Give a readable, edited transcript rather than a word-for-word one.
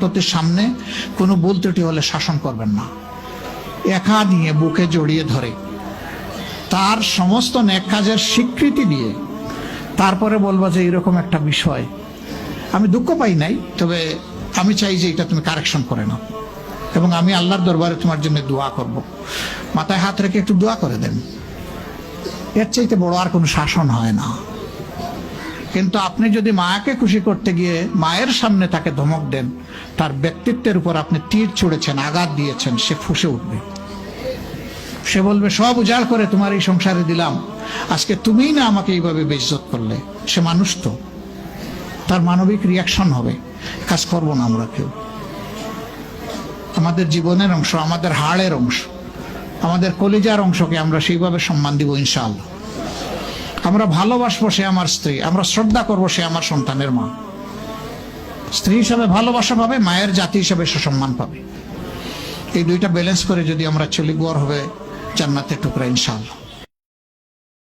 সন্ততির সামনে কোনো ভুল ত্রুটি হলে শাসন করবেন না, একা নিয়ে বুকে জড়িয়ে ধরে তার সমস্ত নেক কাজের স্বীকৃতি দিয়ে তারপরে বলবো যে এরকম একটা বিষয় আমি দুঃখ পাই নাই, তবে আমি চাই যে এটা তুমি কারেকশন করে নাও এবং আমি আল্লাহর দরবারে তোমার জন্য দোয়া করব। মাথায় হাত রেখে একটু দোয়া করে দেন, এর চাইতে বড় আর কোনো শাসন হয় না। কিন্তু আপনি যদি মায়াকে খুশি করতে গিয়ে মায়ের সামনে তাকে ধমক দেন, তার ব্যক্তিত্বের উপর আপনি তীর ছুঁড়েছেন, আঘাত দিয়েছেন, সে ফুঁসে উঠবে, সে বলবে সব উজাড় করে তোমার এই সংসারে দিলাম, আজকে তুমিই না আমাকে এইভাবে বেইজ্জত করলে। সে মানুষ তো, তার মানবিক রিয়াকশন হবে। কাজ করবো না আমরা কেউ। আমাদের জীবনের অংশ, আমাদের হাড়ের অংশ, আমাদের কলিজার অংশকে আমরা সেইভাবে সম্মান দিব ইনশাআল্লাহ। আমরা ভালোবাসবো সে আমার স্ত্রী, আমরা শ্রদ্ধা করবো সে আমার সন্তানের মা। স্ত্রী হিসাবে ভালোবাসা পাবে, মায়ের জাতি হিসাবে সে সম্মান পাবে। এই দুইটা ব্যালেন্স করে যদি আমরা চলি, গড় হবে জান্নাতের টুকরা ইনশাআল্লাহ।